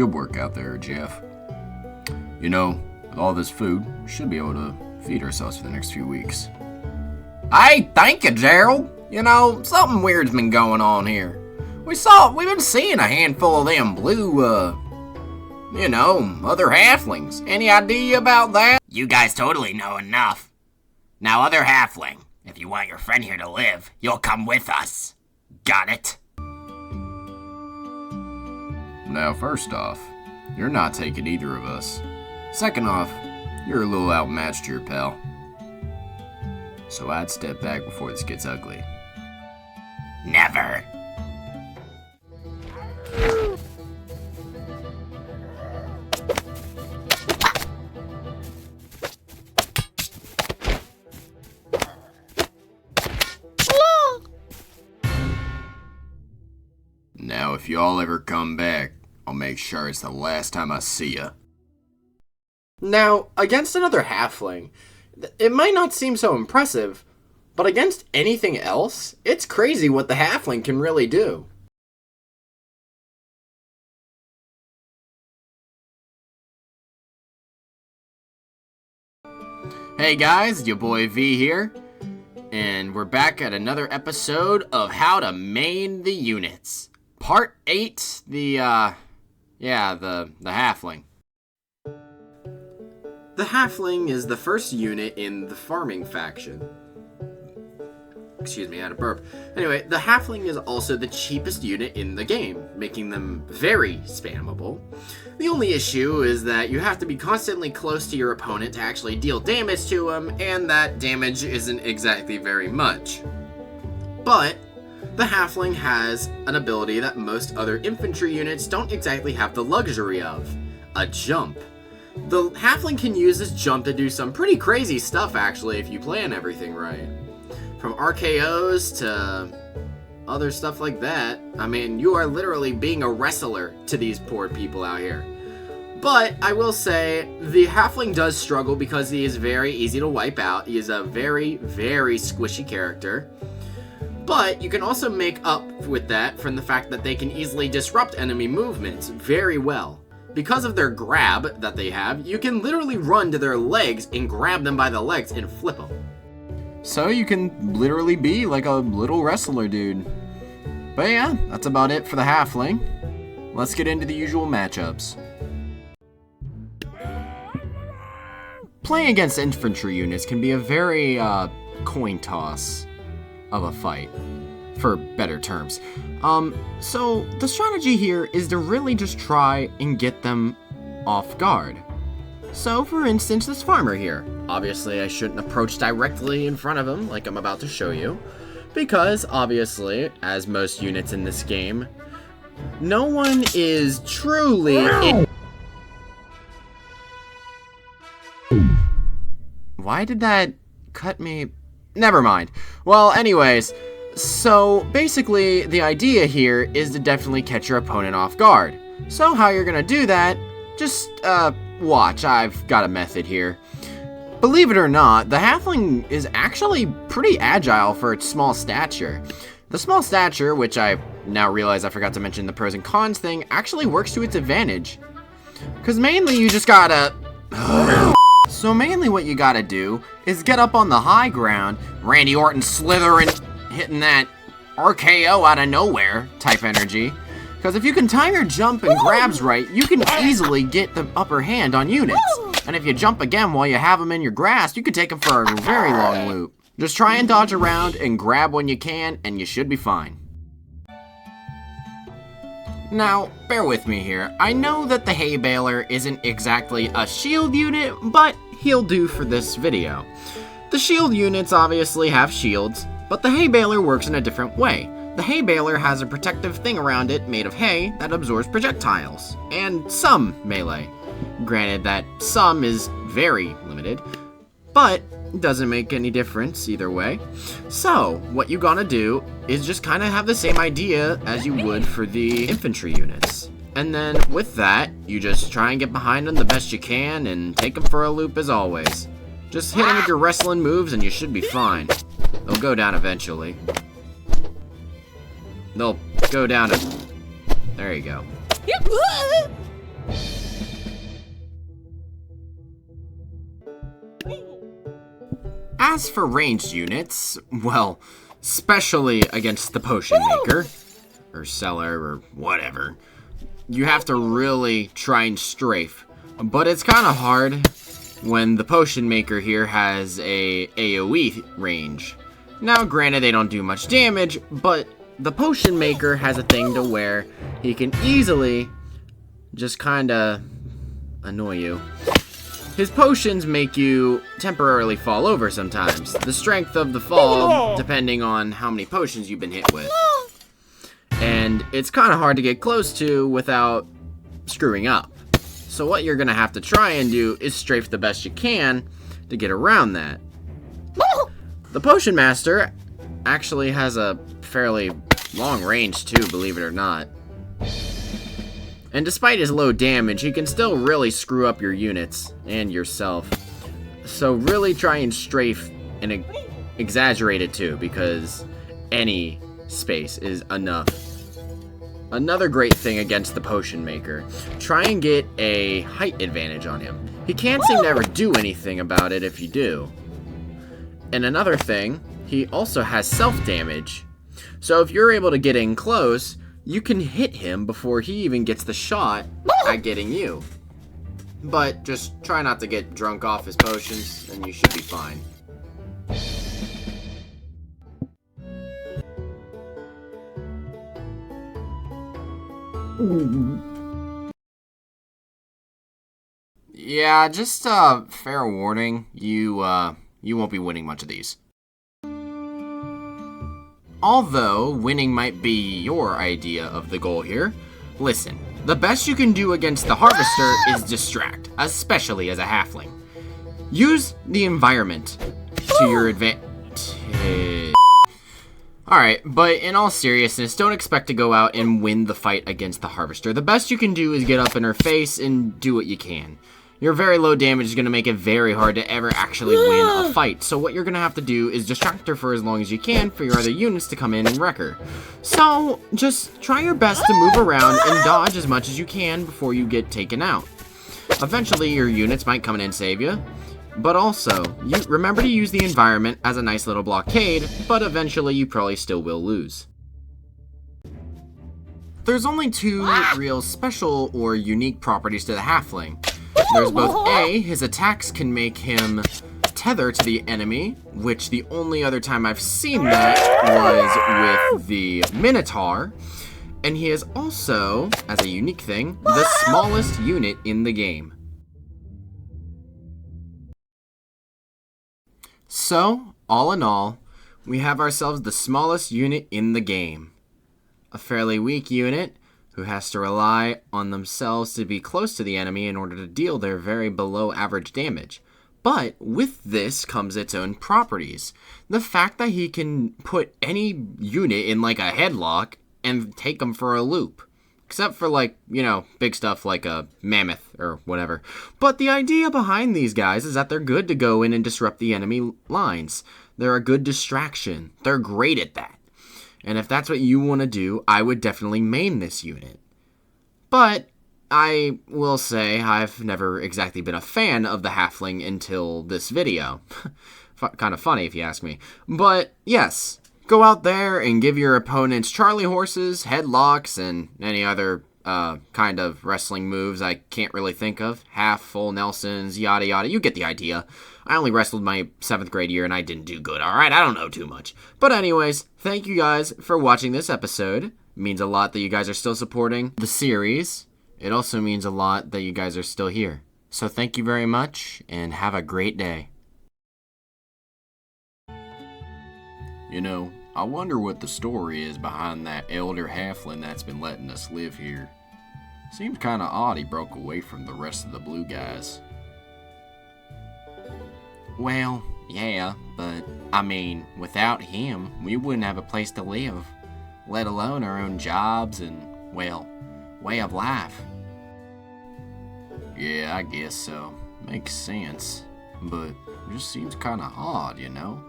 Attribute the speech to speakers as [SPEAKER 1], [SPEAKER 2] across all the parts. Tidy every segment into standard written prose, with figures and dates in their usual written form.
[SPEAKER 1] good work out there, Jeff. You know, with all this food, we should be able to feed ourselves for the next few weeks.
[SPEAKER 2] Hey, thank you, Gerald. You know, something weird's been going on here. We've been seeing a handful of them blue, other halflings. Any idea about that?
[SPEAKER 3] You guys totally know enough. Now, other halfling, if you want your friend here to live, you'll come with us. Got it?
[SPEAKER 1] Now, first off, you're not taking either of us. Second off, you're a little outmatched here, pal. So I'd step back before this gets ugly.
[SPEAKER 3] Never.
[SPEAKER 1] Now, if y'all ever come back, I'll make sure it's the last time I see ya.
[SPEAKER 2] Now, against another halfling, it might not seem so impressive, but against anything else, it's crazy what the halfling can really do. Hey guys, your boy V here, and we're back at another episode of How to Main the Units. Part 8, the halfling. The halfling is the first unit in the farming faction. Excuse me, I had a burp. Anyway, the halfling is also the cheapest unit in the game, making them very spammable. The only issue is that you have to be constantly close to your opponent to actually deal damage to him, and that damage isn't exactly very much. But the halfling has an ability that most other infantry units don't exactly have the luxury of: a jump. The halfling can use this jump to do some pretty crazy stuff, actually, if you plan everything right. From RKOs to other stuff like that. I mean, you are literally being a wrestler to these poor people out here. But I will say, the halfling does struggle because he is very easy to wipe out. He is a very, very squishy character. But you can also make up with that from the fact that they can easily disrupt enemy movements very well. Because of their grab that they have, you can literally run to their legs and grab them by the legs and flip them.
[SPEAKER 1] So you can literally be like a little wrestler dude. But yeah, that's about it for the halfling. Let's get into the usual matchups. Playing against infantry units can be a very coin toss of a fight, for better terms. So the strategy here is to really just try and get them off guard. So for instance, this farmer here. Obviously I shouldn't approach directly in front of him like I'm about to show you, because obviously, as most units in this game, no one is truly Why did that cut me? Never mind. Well, anyways, so basically the idea here is to definitely catch your opponent off guard. So how you're gonna do that, just watch. I've got a method here. Believe it or not, the halfling is actually pretty agile for its small stature. The small stature, which I now realize I forgot to mention the pros and cons thing, actually works to its advantage. Because mainly you just gotta... So mainly what you gotta do is get up on the high ground, Randy Orton slithering, hitting that RKO out of nowhere type energy. Because if you can time your jump and grabs right, you can easily get the upper hand on units. And if you jump again while you have them in your grasp, you can take them for a very long loop. Just try and dodge around and grab when you can, and you should be fine. Now, bear with me here. I know that the hay baler isn't exactly a shield unit, but he'll do for this video. The shield units obviously have shields, but the hay baler works in a different way. The hay baler has a protective thing around it made of hay that absorbs projectiles, and some melee. Granted that some is very limited, but it doesn't make any difference either way. So, what you gotta do is just kind of have the same idea as you would for the infantry units. And then with that, you just try and get behind them the best you can and take them for a loop as always. Just hit them with your wrestling moves and you should be fine. They'll go down eventually. They'll go down. There you go. as for ranged units, well, especially against the potion maker, or seller, or whatever, you have to really try and strafe. But it's kind of hard when the potion maker here has a AoE range. Now, granted, they don't do much damage, but the potion maker has a thing to where he can easily just kind of annoy you. His potions make you temporarily fall over sometimes. The strength of the fall, depending on how many potions you've been hit with. And it's kind of hard to get close to without screwing up. So what you're going to have to try and do is strafe the best you can to get around that. The Potion Master actually has a fairly long range too, believe it or not. And despite his low damage, he can still really screw up your units and yourself. So really try and strafe and exaggerate it too, because any space is enough. Another great thing against the Potion Maker, try and get a height advantage on him. He can't seem to ever do anything about it if you do. And another thing, he also has self-damage. So if you're able to get in close, you can hit him before he even gets the shot at getting you. But just try not to get drunk off his potions, and you should be fine. Yeah, just fair warning, you won't be winning much of these. Although winning might be your idea of the goal here, listen, the best you can do against the Harvester is distract, especially as a halfling. Use the environment to your advantage. Alright, but in all seriousness, don't expect to go out and win the fight against the Harvester. The best you can do is get up in her face and do what you can. Your very low damage is going to make it very hard to ever actually win a fight, so what you're going to have to do is distract her for as long as you can for your other units to come in and wreck her. So, just try your best to move around and dodge as much as you can before you get taken out. Eventually, your units might come in and save you, but also, remember to use the environment as a nice little blockade, but eventually you probably still will lose. There's only two real special or unique properties to the Halfling. There's both A, his attacks can make him tether to the enemy, which the only other time I've seen that was with the Minotaur, and he is also, as a unique thing, the smallest unit in the game. So, all in all, we have ourselves the smallest unit in the game. A fairly weak unit who has to rely on themselves to be close to the enemy in order to deal their very below average damage. But with this comes its own properties. The fact that he can put any unit in like a headlock and take them for a loop. Except for like, you know, big stuff like a mammoth or whatever. But the idea behind these guys is that they're good to go in and disrupt the enemy lines. They're a good distraction. They're great at that. And if that's what you want to do, I would definitely main this unit. But I will say I've never exactly been a fan of the Halfling until this video. Kind of funny if you ask me. But yes, go out there and give your opponents Charlie horses, headlocks, and any other kind of wrestling moves I can't really think of. Half, full Nelsons, yada yada. You get the idea. I only wrestled my 7th grade year and I didn't do good, alright? I don't know too much. But anyways, thank you guys for watching this episode. It means a lot that you guys are still supporting the series. It also means a lot that you guys are still here. So thank you very much, and have a great day. You know, I wonder what the story is behind that elder halfling that's been letting us live here. Seems kinda odd he broke away from the rest of the blue guys. Well, yeah, but, I mean, without him, we wouldn't have a place to live, let alone our own jobs and, well, way of life. Yeah, I guess so. Makes sense. But, it just seems kinda odd, you know?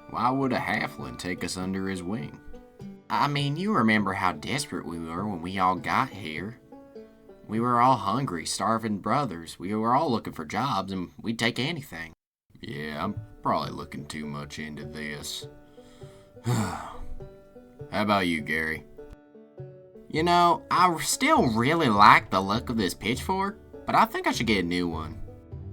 [SPEAKER 1] Why would a halfling take us under his wing? I mean, you remember how desperate we were when we all got here. We were all hungry, starving brothers. We were all looking for jobs, and we'd take anything. Yeah, I'm probably looking too much into this. How about you, Gary? You know, I still really like the look of this pitchfork, but I think I should get a new one.